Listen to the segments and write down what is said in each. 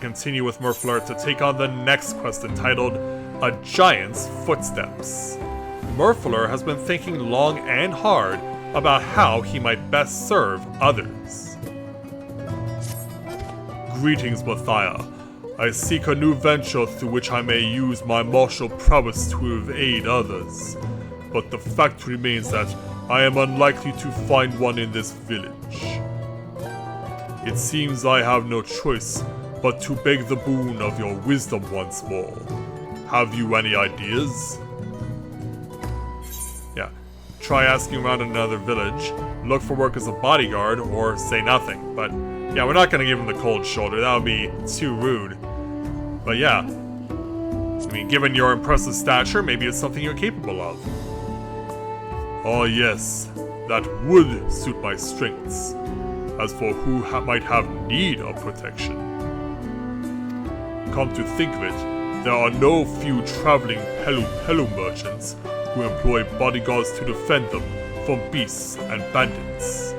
continue with Murfler to take on the next quest entitled A Giant's Footsteps. Murfler has been thinking long and hard about how he might best serve others. Greetings, Mathia. I seek a new venture through which I may use my martial prowess to aid others. But the fact remains that I am unlikely to find one in this village. It seems I have no choice but to beg the boon of your wisdom once more. Have you any ideas? Yeah, try asking around another village, look for work as a bodyguard, or say nothing. But yeah, we're not gonna give him the cold shoulder, that would be too rude. But yeah, I mean, given your impressive stature, maybe it's something you're capable of. Oh yes, that would suit my strengths. As for who might have need of protection, come to think of it, there are no few traveling Pelupelu merchants who employ bodyguards to defend them from beasts and bandits.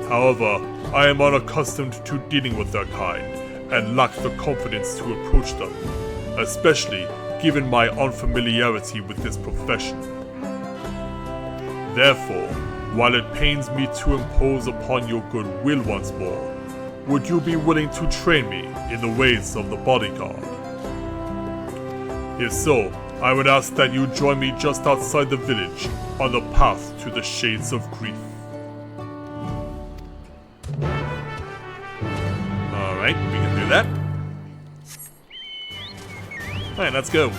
However, I am unaccustomed to dealing with their kind, and lack the confidence to approach them, especially given my unfamiliarity with this profession. Therefore, while it pains me to impose upon your goodwill once more, would you be willing to train me in the ways of the bodyguard? If so, I would ask that you join me just outside the village on the path to the Shades of Grief. Alright, we can do that. Alright, let's go.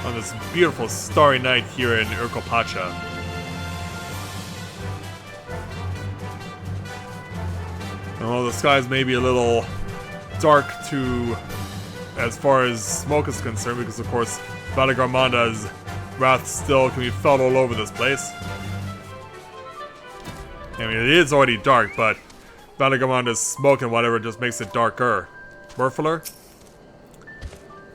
On this beautiful starry night here in Urkopacha. Well, the skies may be a little dark to, as far as smoke is concerned, because of course Valagarmanda's wrath still can be felt all over this place. I mean, it is already dark, but Valagarmanda's smoke and whatever just makes it darker. Murfler?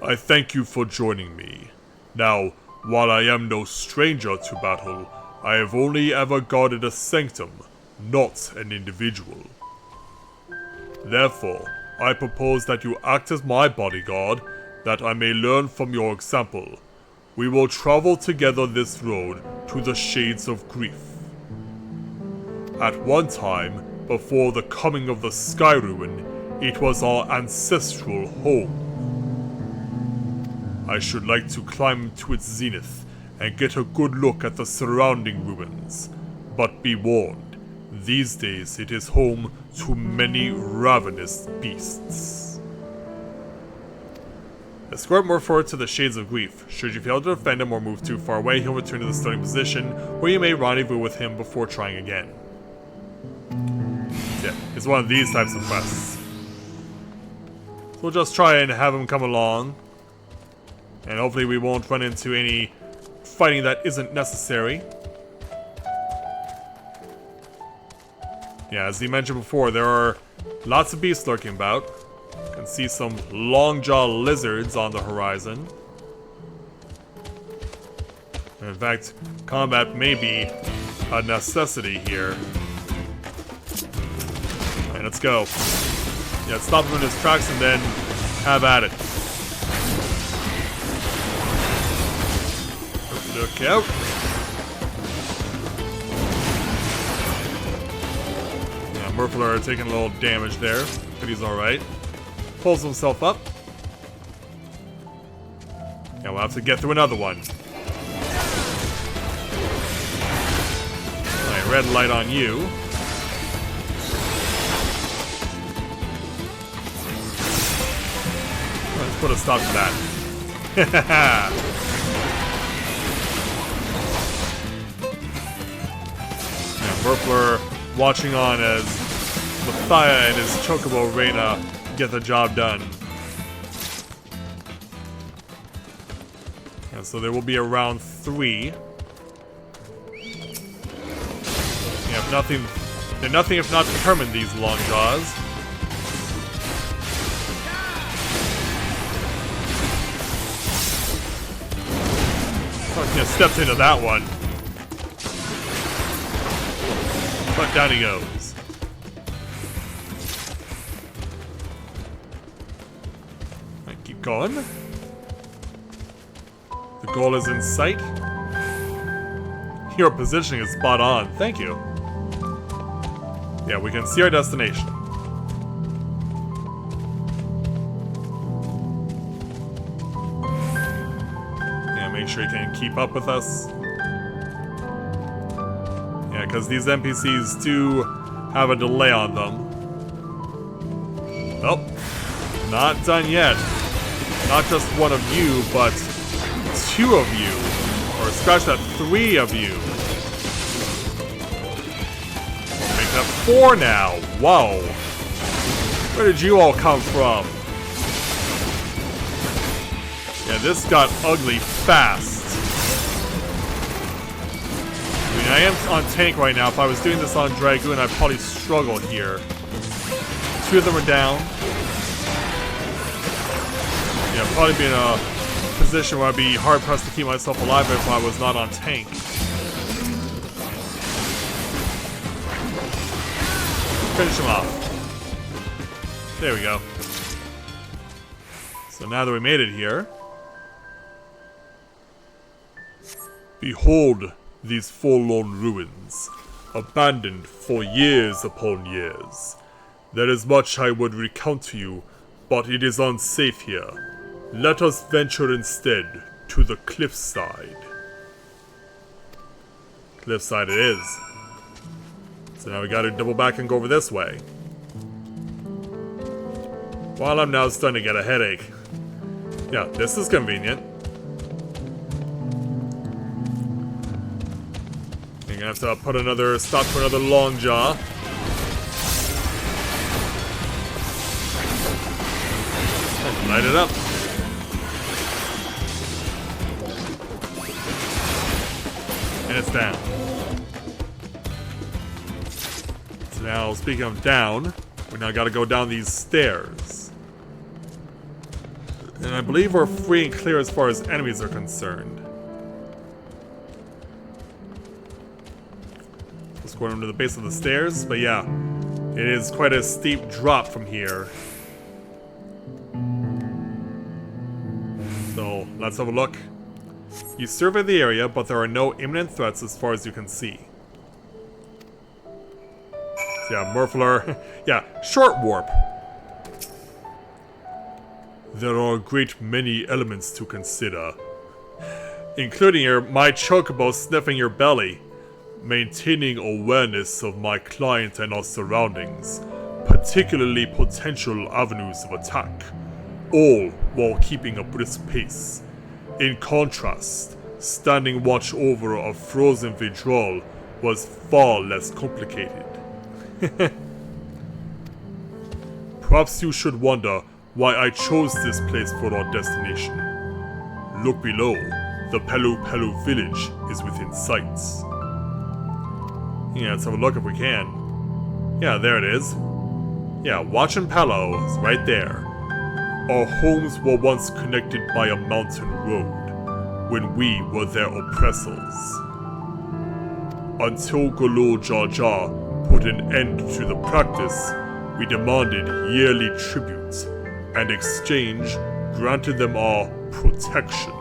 I thank you for joining me. Now, while I am no stranger to battle, I have only ever guarded a sanctum, not an individual. Therefore, I propose that you act as my bodyguard, that I may learn from your example. We will travel together this road to the Shades of Grief. At one time, before the coming of the Sky Ruin, it was our ancestral home. I should like to climb to its zenith and get a good look at the surrounding ruins, but be warned, these days it is home to many ravenous beasts. Escort Murfler to the Shades of Grief. Should you fail to defend him or move too far away, he'll return to the starting position, where you may rendezvous with him before trying again. Yeah, it's one of these types of quests. So we'll just try and have him come along, and hopefully we won't run into any fighting that isn't necessary. Yeah, as he mentioned before, there are lots of beasts lurking about. You can see some long-jaw lizards on the horizon. And in fact, combat may be a necessity here. Alright, let's go. Yeah, stop him in his tracks and then have at it. Look out. Yeah, Murfler taking a little damage there, but he's alright. Pulls himself up. Yeah, we'll have to get through another one. Alright, red light on you. Let's put a stop to that. Murfler watching on as Mathia and his Chocobo Reina get the job done. And so there will be a round 3. Yeah, they're nothing if not determined, these long jaws. Fucking stepped into that one. But down he goes. going. The goal is in sight. Your positioning is spot on. Thank you. Yeah, we can see our destination. Yeah, make sure you can keep up with us. Yeah, because these NPCs do have a delay on them. Oh, not done yet. Not just one of you, but 2 of you. Or scratch that, 3 of you. Make that 4 now. Whoa. Where did you all come from? Yeah, this got ugly fast. I mean, I am on tank right now. If I was doing this on Dragoon, I'd probably struggle here. 2 of them are down. Yeah, probably be in a position where I'd be hard pressed to keep myself alive if I was not on tank. Finish him off. There we go. So now that we made it here, behold these forlorn ruins, abandoned for years upon years. There is much I would recount to you, but it is unsafe here. Let us venture instead to the cliffside. Cliffside it is. So now we gotta double back and go over this way. While I'm now starting to get a headache. Yeah, this is convenient. You're gonna have to put another stop for another long jaw. Light it up. And it's down. So now, speaking of down, we now gotta go down these stairs. And I believe we're free and clear as far as enemies are concerned. Let's go into the base of the stairs, but yeah, it is quite a steep drop from here. So, let's have a look. You survey the area, but there are no imminent threats as far as you can see. So yeah, Murfler. Yeah, short warp. There are a great many elements to consider, including my chocobo sniffing your belly, maintaining awareness of my client and our surroundings, particularly potential avenues of attack, all while keeping a brisk pace. In contrast, standing watch over a frozen Vidral was far less complicated. Perhaps you should wonder why I chose this place for our destination. Look below, the Pelupelu village is within sight. Yeah, let's have a look if we can. Yeah, there it is. Yeah, Watchin' Palo is right there. Our homes were once connected by a mountain road, when we were their oppressors. Until Golor Jar Jar put an end to the practice, we demanded yearly tribute, and exchange granted them our protection.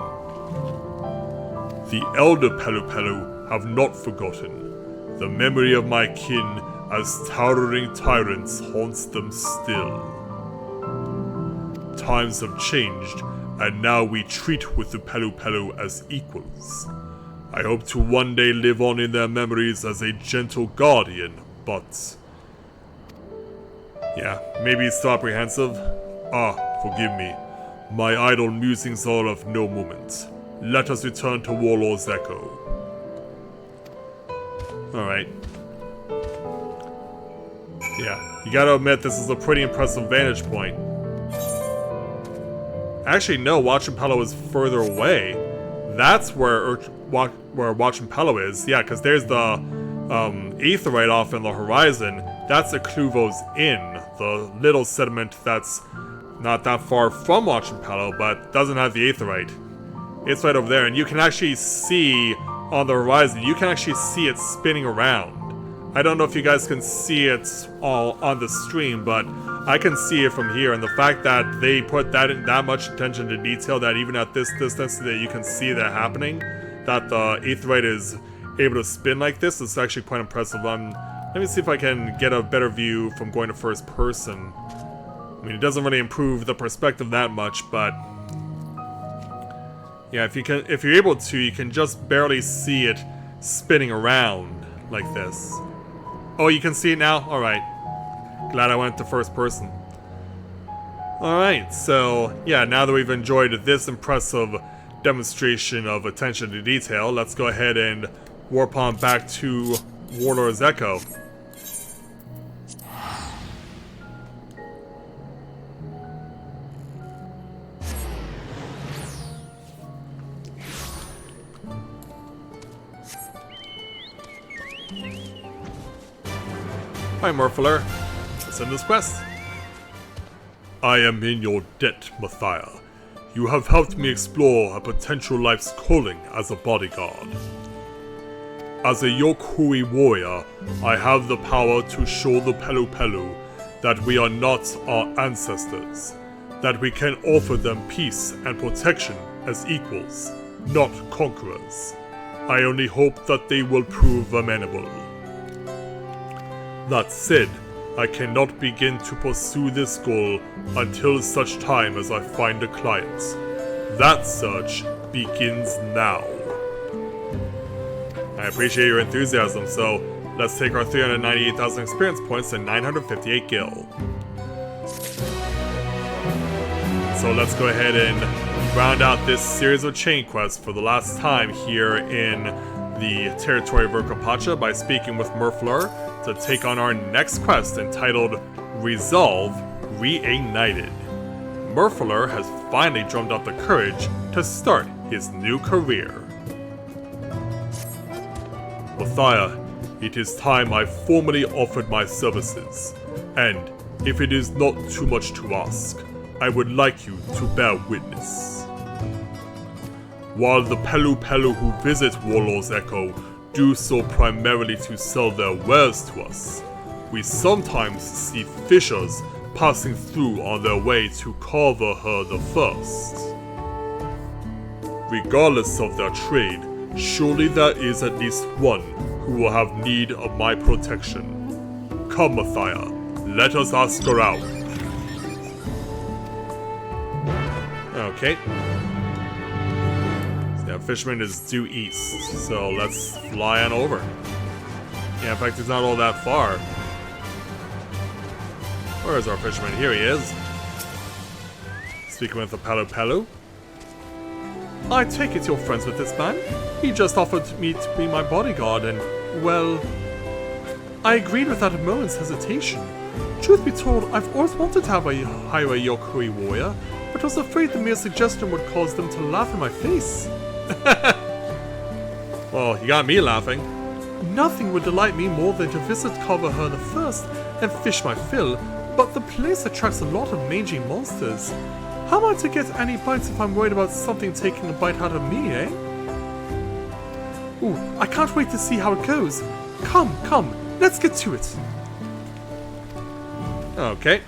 The elder Pelupelu have not forgotten. The memory of my kin as towering tyrants haunts them still. Times have changed, and now we treat with the Pelupelu as equals. I hope to one day live on in their memories as a gentle guardian, but... yeah, maybe still apprehensive? Ah, forgive me. My idle musings are of no moment. Let us return to Warlord's Echo. Alright. Yeah, you gotta admit this is a pretty impressive vantage point. Actually, no, Watchin' Palo is further away. That's where Watchin' Palo is. Yeah, because there's the Aetheryte off in the horizon. That's Akluvo's Inn, the little settlement that's not that far from Watchin' Palo, but doesn't have the Aetheryte. It's right over there, and you can actually see on the horizon, you can actually see it spinning around. I don't know if you guys can see it all on the stream, but I can see it from here, and the fact that they put that much attention to detail, that even at this distance that you can see that happening, that the Aetheryte is able to spin like this, is actually quite impressive. Let me see if I can get a better view from going to first person. I mean, it doesn't really improve the perspective that much, but yeah, if you're able to, you can just barely see it spinning around like this. Oh, you can see it now? Alright. Glad I went to first person. Alright, so yeah, now that we've enjoyed this impressive demonstration of attention to detail, let's go ahead and warp on back to Warlord's Echo. Hi, Murphaler. Let's end this quest. I am in your debt, Mathia. You have helped me explore a potential life's calling as a bodyguard. As a Yokui warrior, I have the power to show the Pelupelu that we are not our ancestors, that we can offer them peace and protection as equals, not conquerors. I only hope that they will prove amenable. That said, I cannot begin to pursue this goal until such time as I find a client. That search begins now. I appreciate your enthusiasm, so let's take our 398,000 experience points and 958 gil. So let's go ahead and round out this series of chain quests for the last time here in the territory of Urkapacha by speaking with Murphaler to take on our next quest entitled Resolve Reignited. Murphaler has finally drummed up the courage to start his new career. Mathia, it is time I formally offered my services, and if it is not too much to ask, I would like you to bear witness. While the Pelupelu who visit Warlord's Echo do so primarily to sell their wares to us, we sometimes see fishers passing through on their way to Carver the First. Regardless of their trade, surely there is at least one who will have need of my protection. Come, Mathia, let us ask her out. Okay. Yeah, Fisherman is due east, so let's fly on over. Yeah, in fact, it's not all that far. Where is our fisherman? Here he is. Speaking with the Pelupelu. I take it you're friends with this man? He just offered me to be my bodyguard and, well, I agreed without a moment's hesitation. Truth be told, I've always wanted to hire a Yokui warrior, but was afraid the mere suggestion would cause them to laugh in my face. Well, you got me laughing. Nothing would delight me more than to visit Carver the First and fish my fill, but the place attracts a lot of mangy monsters. How am I to get any bites if I'm worried about something taking a bite out of me, eh? Ooh, I can't wait to see how it goes. Come, let's get to it. Okay.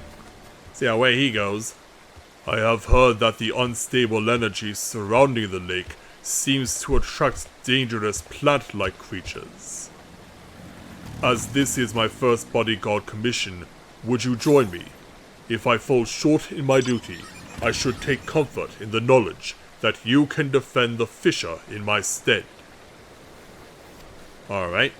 See how away he goes. I have heard that the unstable energy surrounding the lake seems to attract dangerous plant-like creatures. As this is my first bodyguard commission, would you join me? If I fall short in my duty, I should take comfort in the knowledge that you can defend the fisher in my stead. Alright.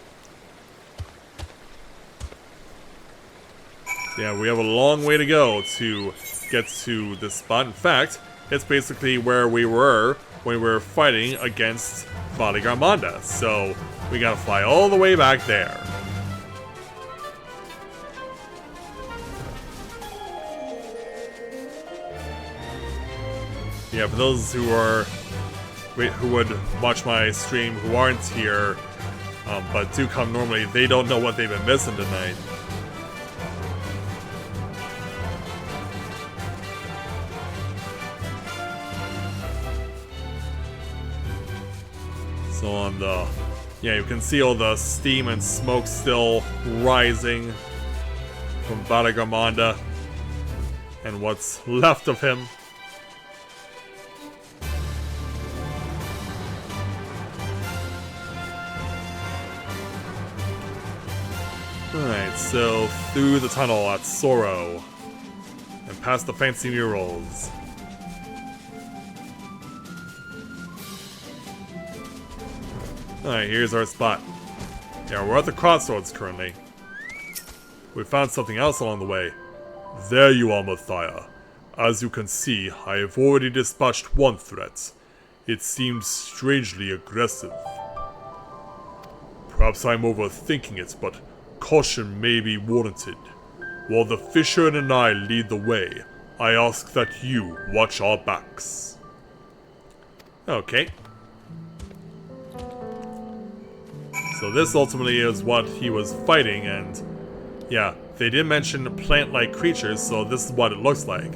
Yeah, we have a long way to go to get to this spot. In fact, it's basically where we were when we were fighting against Vali Garmanda. So, we gotta fly all the way back there. Yeah, for those who would watch my stream who aren't here, but do come normally, they don't know what they've been missing tonight. So on the Yeah, you can see all the steam and smoke still rising from Badagamanda and what's left of him. Alright, so through the tunnel at Sorrow and past the fancy murals. Alright, here's our spot. Yeah, we're at the crossroads currently. We found something else along the way. There you are, Mathia. As you can see, I have already dispatched one threat. It seems strangely aggressive. Perhaps I'm overthinking it, but caution may be warranted. While the Fisher and I lead the way, I ask that you watch our backs. Okay. So this ultimately is what he was fighting, and yeah, they did mention plant-like creatures, so this is what it looks like.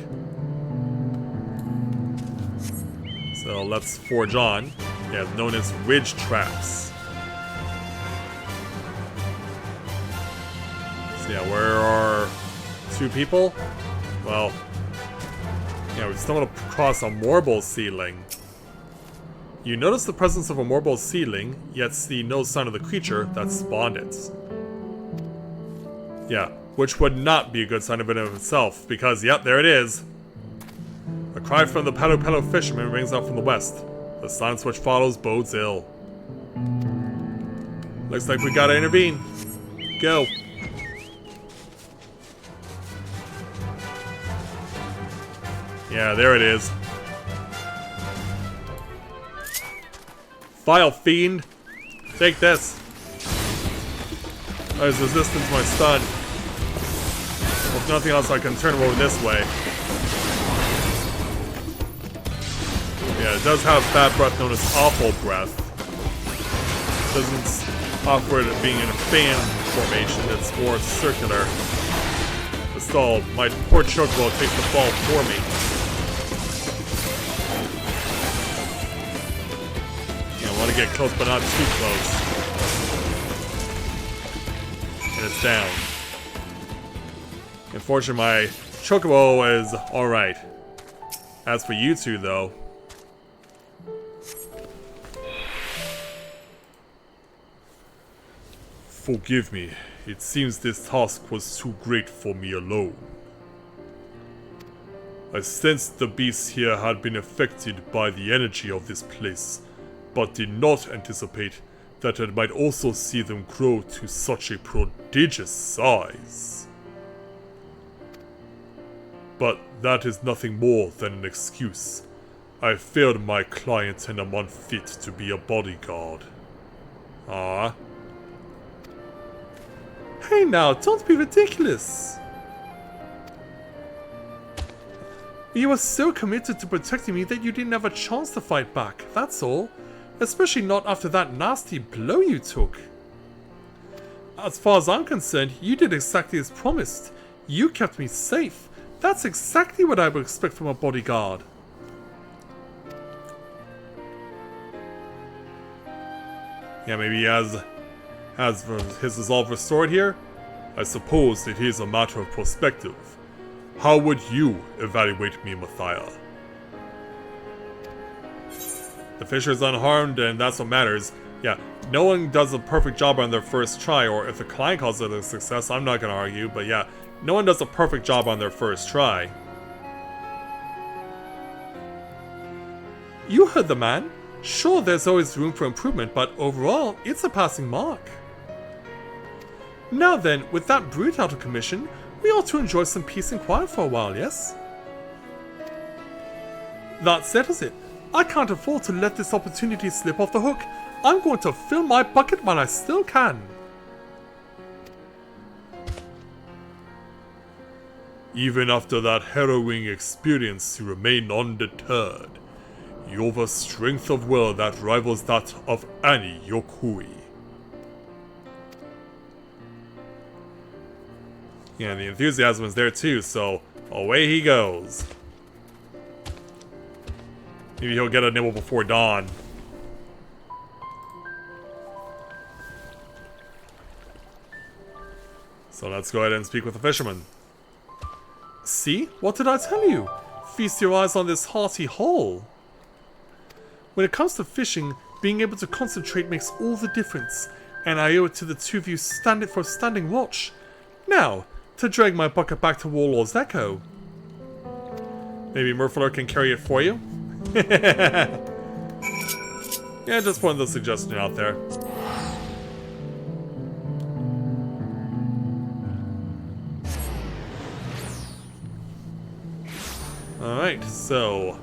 So let's forge on. Yeah, known as ridge traps. So yeah, where are two people? Well, yeah, we stumbled across a marble ceiling. You notice the presence of a marble ceiling, yet see no sign of the creature that spawned it. Yeah, which would not be a good sign of it in itself, because, yep, there it is. A cry from the Pelupelu fisherman rings out from the west. The silence which follows bodes ill. Looks like we gotta intervene. Go. Yeah, there it is. Vile fiend! Take this! There's resistance to my stun. If nothing else, I can turn him over this way. Yeah, it does have bad breath known as awful breath. It doesn't offer it being in a fan formation, it's more circular. But still, my poor Chocobo takes the fall for me. I want to get close, but not too close. And it's down. Unfortunately, my Chocobo is alright. As for you two, though. Forgive me. It seems this task was too great for me alone. I sensed the beasts here had been affected by the energy of this place, but did not anticipate that I might also see them grow to such a prodigious size. But that is nothing more than an excuse. I failed my client and am unfit to be a bodyguard. Ah. Hey now, don't be ridiculous! You were so committed to protecting me that you didn't have a chance to fight back, that's all. Especially not after that nasty blow you took. As far as I'm concerned, you did exactly as promised. You kept me safe. That's exactly what I would expect from a bodyguard. Yeah, maybe he has his resolve restored here? I suppose it is a matter of perspective. How would you evaluate me, Mathia? The fisher is unharmed, and that's what matters. Yeah, no one does a perfect job on their first try, or if the client calls it a success, I'm not gonna argue, but yeah, no one does a perfect job on their first try. You heard the man. Sure, there's always room for improvement, but overall, it's a passing mark. Now then, with that brute out of commission, we ought to enjoy some peace and quiet for a while, yes? That settles it. I can't afford to let this opportunity slip off the hook. I'm going to fill my bucket while I still can. Even after that harrowing experience, you remain undeterred. You have a strength of will that rivals that of any Yokui. Yeah, the enthusiasm is there too, so away he goes. Maybe he'll get a nibble before dawn. So let's go ahead and speak with the fisherman. See? What did I tell you? Feast your eyes on this hearty haul. When it comes to fishing, being able to concentrate makes all the difference, and I owe it to the two of you standing watch. Now, to drag my bucket back to Warlord's Echo. Maybe Murphaler can carry it for you? Yeah, just putting the suggestion out there. Alright, so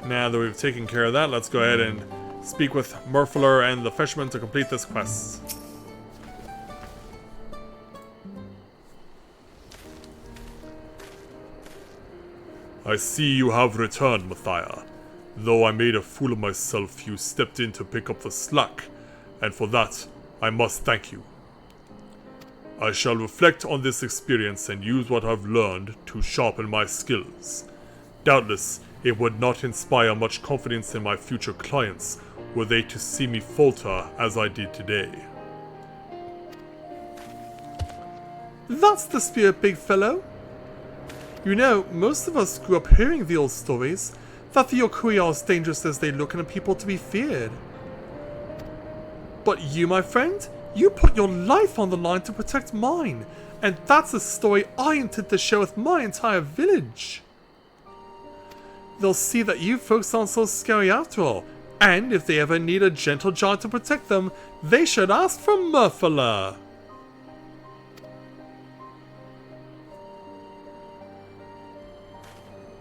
now that we've taken care of that, let's go ahead and speak with Murphaler and the fisherman to complete this quest. I see you have returned, Mathia. Though I made a fool of myself, you stepped in to pick up the slack, and for that, I must thank you. I shall reflect on this experience and use what I've learned to sharpen my skills. Doubtless, it would not inspire much confidence in my future clients were they to see me falter as I did today. That's the spirit, big fellow. You know, most of us grew up hearing the old stories, that the Yokui are as dangerous as they look and are people to be feared. But you, my friend, you put your life on the line to protect mine, and that's a story I intend to share with my entire village. They'll see that you folks aren't so scary after all, and if they ever need a gentle giant to protect them, they should ask for Murphaler.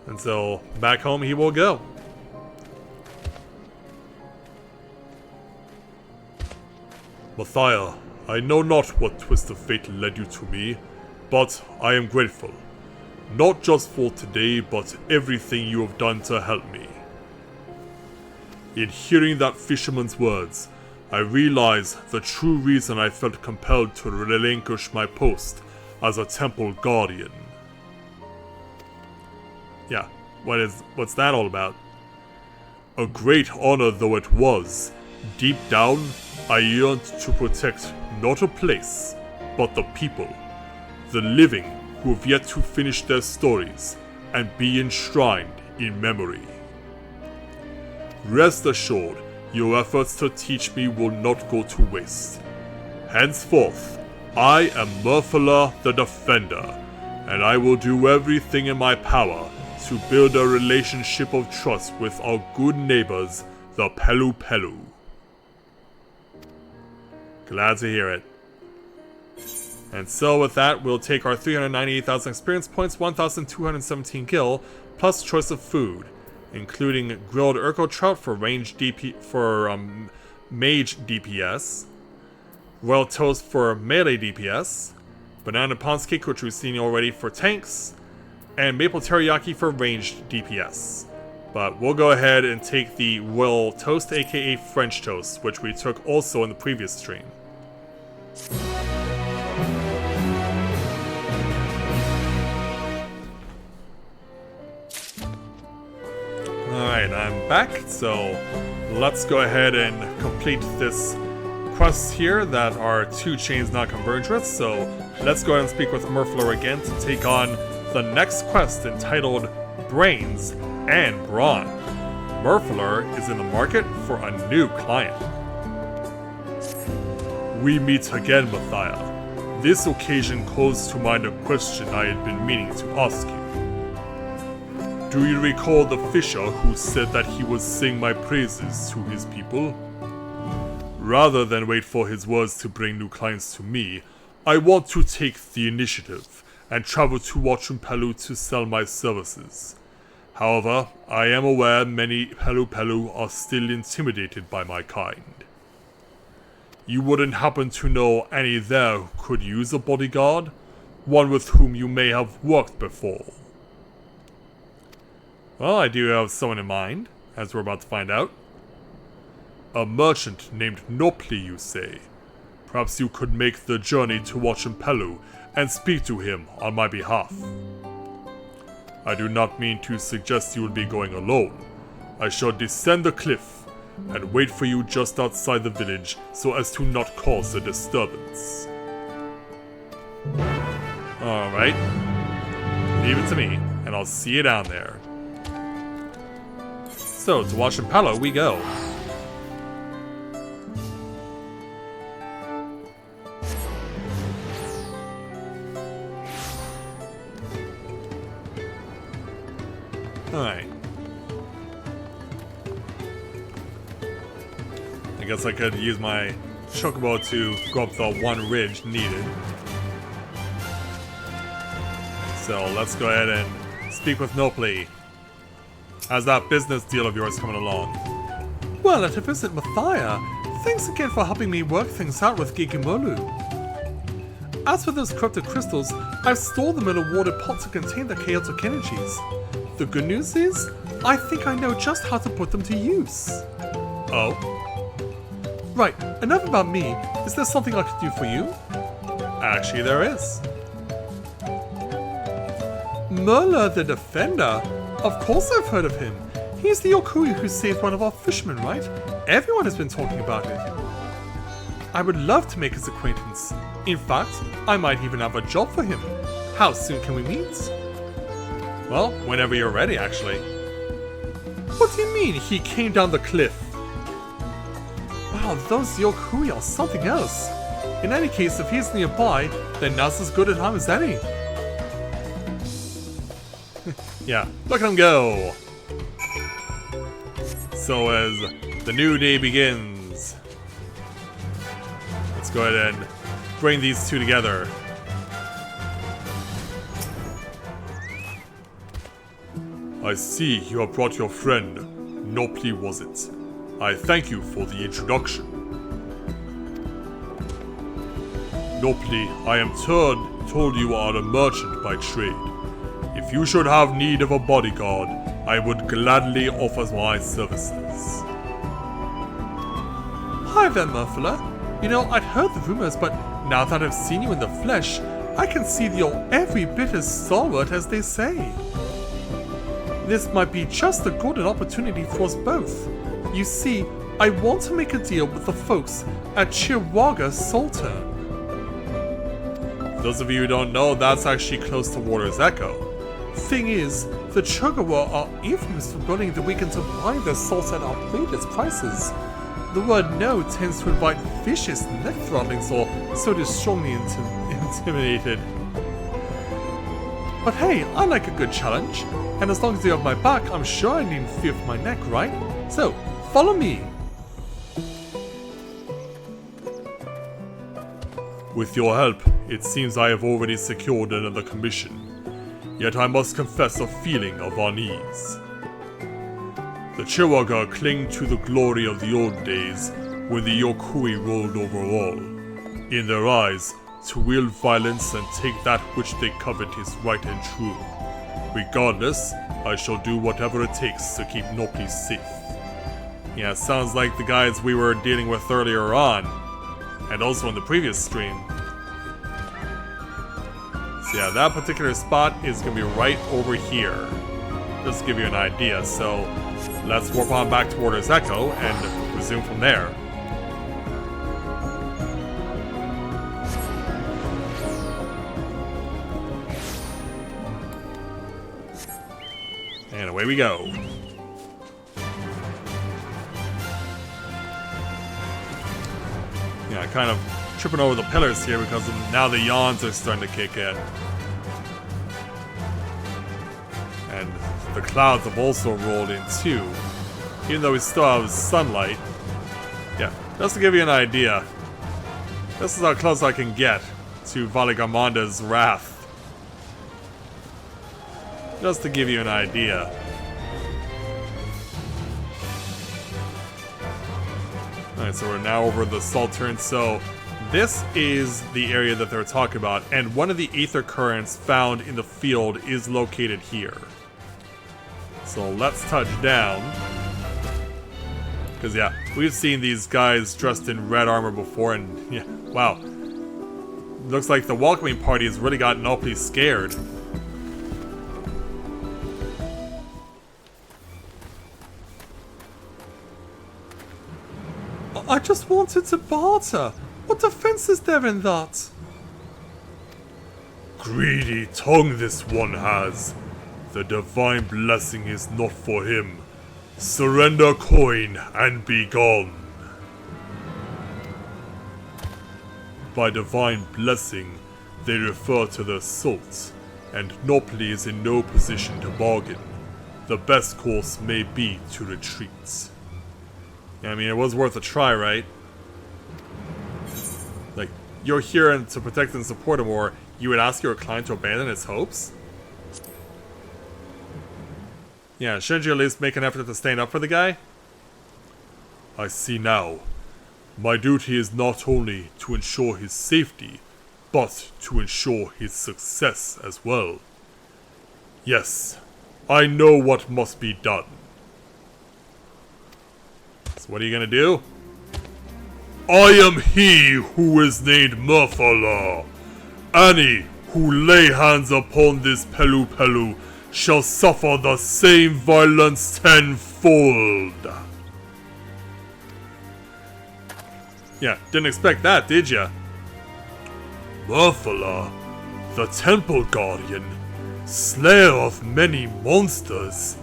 And so, back home he will go. Mathia, I know not what twist of fate led you to me, but I am grateful. Not just for today, but everything you have done to help me. In hearing that fisherman's words, I realize the true reason I felt compelled to relinquish my post as a temple guardian. Yeah, what's that all about? A great honor though it was, deep down, I yearned to protect not a place, but the people, the living who have yet to finish their stories and be enshrined in memory. Rest assured, your efforts to teach me will not go to waste. Henceforth, I am Murphaler the Defender, and I will do everything in my power to build a relationship of trust with our good neighbors, the Pelupelu. Glad to hear it. And so with that, we'll take our 398,000 experience points, 1,217 gil, plus choice of food, including grilled Urko trout for mage DPS, royal toast for melee DPS, banana pons cake, which we've seen already for tanks, and maple teriyaki for ranged DPS. But we'll go ahead and take the royal toast, aka French toast, which we took also in the previous stream. Alright, I'm back, so let's go ahead and complete this quest here that our two chains not converge with. So let's go ahead and speak with Murphaler again to take on the next quest entitled Brains and Brawn. Murphaler is in the market for a new client. We meet again, Mathia. This occasion calls to mind a question I had been meaning to ask you. Do you recall the fisher who said that he would sing my praises to his people? Rather than wait for his words to bring new clients to me, I want to take the initiative and travel to Pelupelu to sell my services. However, I am aware many Pelupelu are still intimidated by my kind. You wouldn't happen to know any there who could use a bodyguard? One with whom you may have worked before? Well, I do have someone in mind, as we're about to find out. A merchant named Nopli, you say? Perhaps you could make the journey to Pelupelu and speak to him on my behalf. I do not mean to suggest you will be going alone. I shall descend the cliff and wait for you just outside the village so as to not cause a disturbance. Alright. Leave it to me, and I'll see you down there. So, to Pelupelu we go. Alright. I guess I could use my chocobo to go up the one ridge needed. So let's go ahead and speak with Nopli. How's that business deal of yours coming along? Well, at a visit Mathia, thanks again for helping me work things out with Gigimolu. As for those corrupted crystals, I've stored them in a water pot to contain the chaotic energies. The good news is, I think I know just how to put them to use. Oh? Right, enough about me. Is there something I could do for you? Actually, there is. Merla the Defender? Of course I've heard of him. He's the Yokui who saved one of our fishermen, right? Everyone has been talking about it. I would love to make his acquaintance. In fact, I might even have a job for him. How soon can we meet? Well, whenever you're ready, actually. What do you mean, he came down the cliff? Wow, those Yokui are something else. In any case, if he's nearby, then now's as good a time as any. Yeah, look at him go! So as the new day begins, let's go ahead and bring these two together. I see you have brought your friend. Nopli was it? I thank you for the introduction. Nopli, I am told you are a merchant by trade. If you should have need of a bodyguard, I would gladly offer my services. Hi there, Murphala. You know, I'd heard the rumors, but now that I've seen you in the flesh, I can see that you're every bit as stalwart as they say. This might be just a golden opportunity for us both. You see, I want to make a deal with the folks at Chihuahua Sultan. Those of you who don't know, that's actually close to Water's Echo. Thing is, the Chogawa are infamous for running the weekend to buy their salt at outrageous prices. The word no tends to invite vicious neck throttlings, or so it is strongly intimidated. But hey, I like a good challenge, and as long as you have my back, I'm sure I needn't fear for my neck, right? So, follow me! With your help, it seems I have already secured another commission. Yet I must confess a feeling of unease. The Chihuahua cling to the glory of the old days when the Yokui ruled over all. In their eyes, to wield violence and take that which they covet is right and true. Regardless, I shall do whatever it takes to keep Nopli safe. Yeah, sounds like the guys we were dealing with earlier on, and also in the previous stream. So yeah, that particular spot is going to be right over here. Just to give you an idea. So let's warp on back to Water's Echo and resume from there. And away we go. Yeah, kind of tripping over the pillars here because now the yawns are starting to kick in. And the clouds have also rolled in too. Even though we still have sunlight. Yeah, just to give you an idea. This is how close I can get to Valigamanda's wrath. Just to give you an idea. Alright, so we're now over the Saltern. So this is the area that they're talking about, and one of the aether currents found in the field is located here. So let's touch down. Because yeah, we've seen these guys dressed in red armor before, and yeah, wow. Looks like the welcoming party has really gotten awfully scared. I just wanted to barter. What offense is there in that? greedy tongue this one has. The divine blessing is not for him. Surrender coin and be gone. By divine blessing, they refer to the assault, and Nopli is in no position to bargain. The best course may be to retreat. I mean, it was worth a try, right? Like, you're here to protect and support him, or you would ask your client to abandon his hopes? Yeah, shouldn't you at least make an effort to stand up for the guy? I see now. My duty is not only to ensure his safety, but to ensure his success as well. Yes, I know what must be done. So what are you gonna do? I am he who is named Murphala. Any who lay hands upon this Pelupelu shall suffer the same violence tenfold. Yeah, didn't expect that, did ya? Murphala, the Temple Guardian, slayer of many monsters.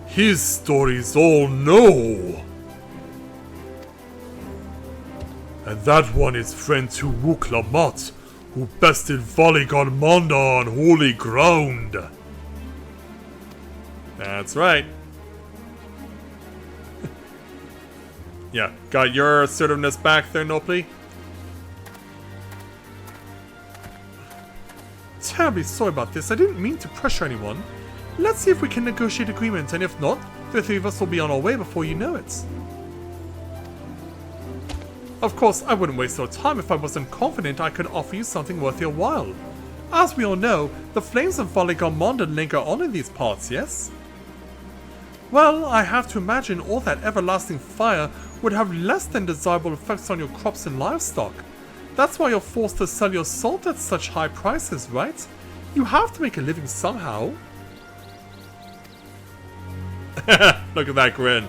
His stories all know. And that one is friend to Wuklamat, who bested Valigon Manda on holy ground. That's right. Yeah, got your assertiveness back there, Nopli? Terribly sorry about this. I didn't mean to pressure anyone. Let's see if we can negotiate agreement, and if not, the three of us will be on our way before you know it. Of course, I wouldn't waste your time if I wasn't confident I could offer you something worth your while. As we all know, the flames of Valigon linger on in these parts, yes? Well, I have to imagine all that everlasting fire would have less than desirable effects on your crops and livestock. That's why you're forced to sell your salt at such high prices, right? You have to make a living somehow. Look at that grin.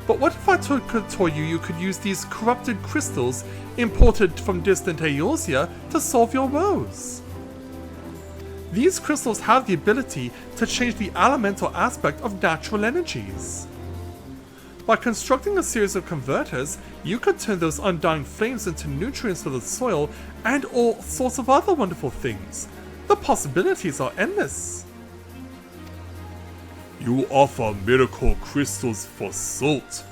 But what if I told you could use these corrupted crystals imported from distant Eorzea to solve your woes? These crystals have the ability to change the elemental aspect of natural energies. By constructing a series of converters, you could turn those undying flames into nutrients for the soil and all sorts of other wonderful things. The possibilities are endless. You offer miracle crystals for salt.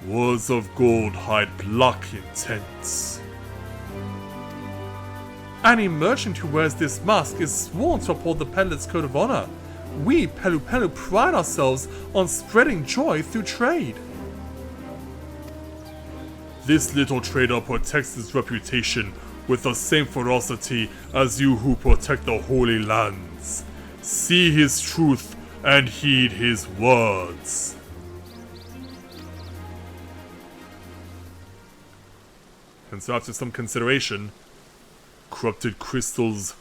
Words of gold hide black intents. Any merchant who wears this mask is sworn to uphold the Peddler's Code of Honor. We, Pelupelu, pride ourselves on spreading joy through trade. This little trader protects his reputation with the same ferocity as you who protect the Holy Lands. See his truth and heed his words. And so after some consideration, corrupted crystals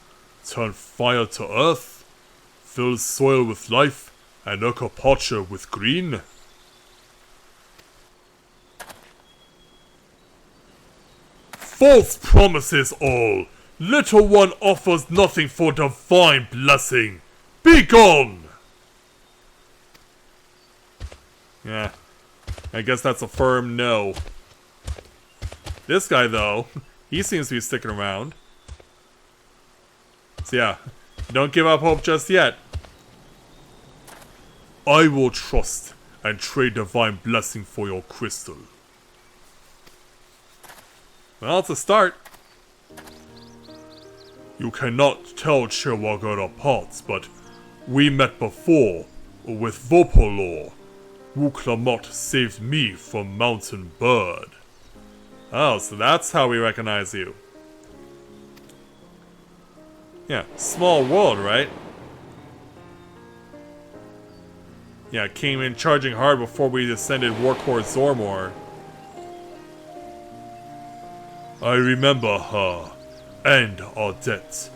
turn fire to earth, fill soil with life, and Urkapacha with green. False promises all! Little one offers nothing for divine blessing. Be gone! Yeah, I guess that's a firm no. This guy, though, he seems to be sticking around. So yeah, don't give up hope just yet. I will trust and trade divine blessing for your crystal. Well, it's a start. You cannot tell Chewagor apart, but we met before with Vopolor. Wuklamat saved me from Mountain Bird. Oh, so that's how we recognize you. Yeah, small world, right? Yeah, came in charging hard before we descended Warcore Zormor. I remember her, and our debt.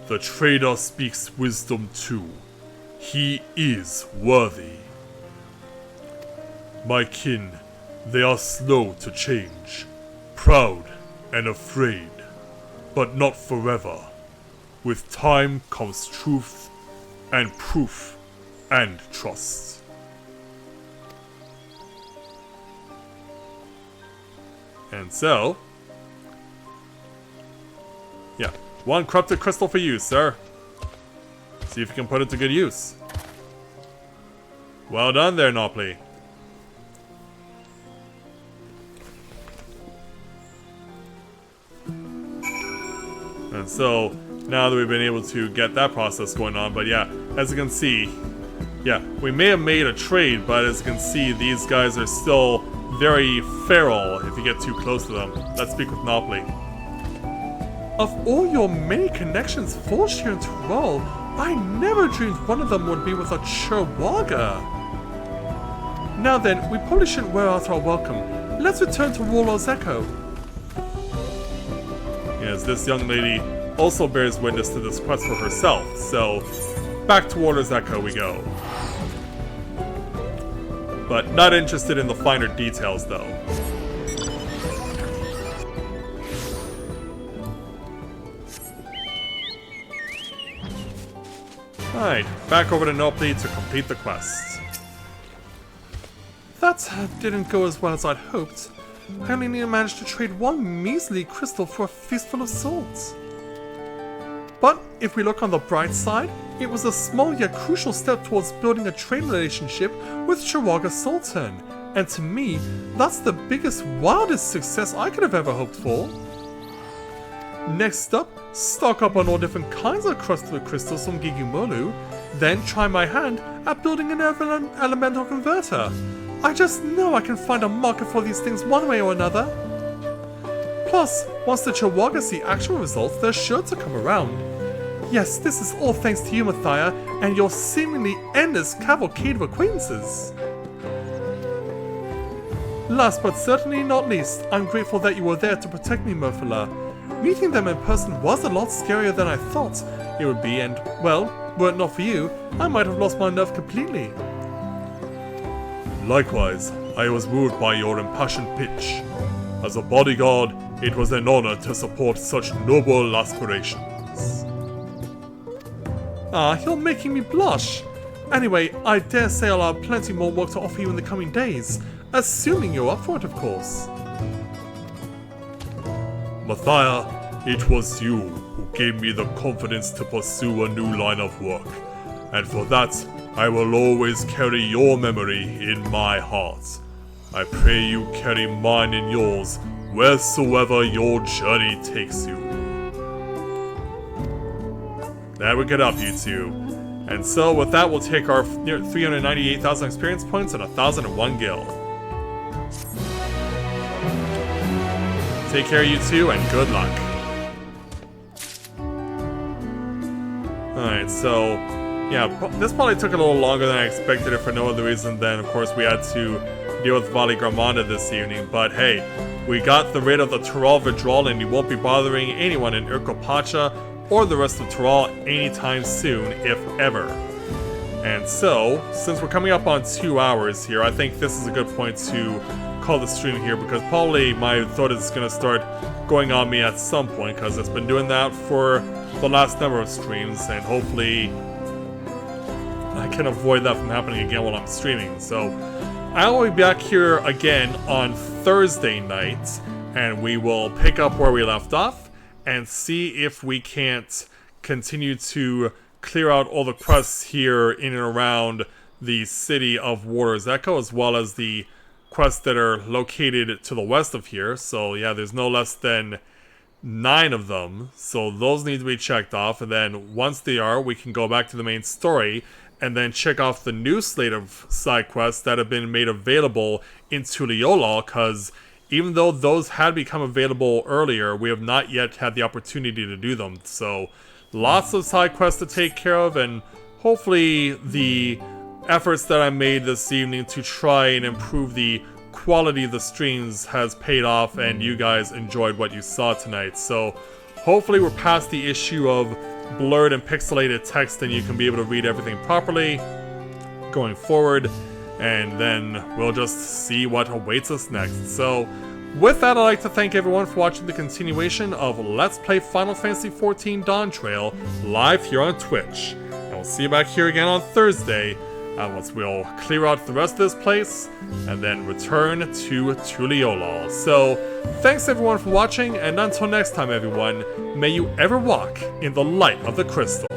The trader speaks wisdom too. He is worthy. My kin, they are slow to change, proud and afraid, but not forever. With time comes truth and proof and trust. And so, yeah, 1 corrupted crystal for you, sir. See if you can put it to good use. Well done there, Nopley. And so, now that we've been able to get that process going on, but yeah, as you can see, yeah, we may have made a trade, but as you can see, these guys are still very feral if you get too close to them. Let's speak with Nopley. Of all your many connections forged here in Tyrell, I never dreamed one of them would be with a Chihuahua. Now then, we probably shouldn't wear out our welcome. Let's return to Warlord's Echo. Yes, this young lady also bears witness to this quest for herself, so back to Warlord's Echo we go. But not interested in the finer details, though. Alright, back over to Nopley to complete the quest. That didn't go as well as I'd hoped. I only managed to trade 1 measly crystal for a fistful of swords. But if we look on the bright side, it was a small yet crucial step towards building a trade relationship with Chihuahua Sultan, and to me, that's the biggest, wildest success I could have ever hoped for. Next up, stock up on all different kinds of crystals from Gigimolu, then try my hand at building an elemental converter. I just know I can find a market for these things one way or another. Plus, once the Chihuahua see actual results, they're sure to come around. Yes, this is all thanks to you, Mathia, and your seemingly endless cavalcade of acquaintances. Last but certainly not least, I'm grateful that you were there to protect me, Murphala. Meeting them in person was a lot scarier than I thought it would be, and, well, were it not for you, I might have lost my nerve completely. Likewise, I was moved by your impassioned pitch. As a bodyguard, it was an honor to support such noble aspirations. Ah, you're making me blush. Anyway, I dare say I'll have plenty more work to offer you in the coming days, assuming you're up for it, of course. Mathia, it was you who gave me the confidence to pursue a new line of work, and for that, I will always carry your memory in my heart. I pray you carry mine in yours wheresoever your journey takes you. There we get up, you two. And so with that, we'll take our near 398,000 experience points and 1,001 gil. Take care, you two, and good luck. Alright, so yeah, this probably took a little longer than I expected it for no other reason than, of course, we had to deal with Vali Gramanda this evening. But hey, we got rid of the Tyrell withdrawal, and we won't be bothering anyone in Urkopacha or the rest of Tyrell anytime soon, if ever. And so, since we're coming up on 2 hours here, I think this is a good point to call the stream here, because probably my thought is going to start going on me at some point, because it's been doing that for the last number of streams, and hopefully I can avoid that from happening again while I'm streaming. So I will be back here again on Thursday night, and we will pick up where we left off and see if we can't continue to clear out all the quests here in and around the city of Warlord's Echo, as well as the quests that are located to the west of here. So yeah, there's no less than 9 of them, so those need to be checked off, and then once they are, we can go back to the main story and then check off the new slate of side quests that have been made available in Tuliyola, because even though those had become available earlier, we have not yet had the opportunity to do them. So lots of side quests to take care of, and hopefully the efforts that I made this evening to try and improve the quality of the streams has paid off, and you guys enjoyed what you saw tonight. So hopefully we're past the issue of blurred and pixelated text, and you can be able to read everything properly going forward, and then we'll just see what awaits us next. So With that, I'd like to thank everyone for watching the continuation of Let's Play Final Fantasy XIV Dawntrail live here on Twitch. And we'll see you back here again on Thursday, once we'll clear out the rest of this place, and then return to Tuliolol. So, thanks everyone for watching, and until next time everyone, may you ever walk in the light of the crystal.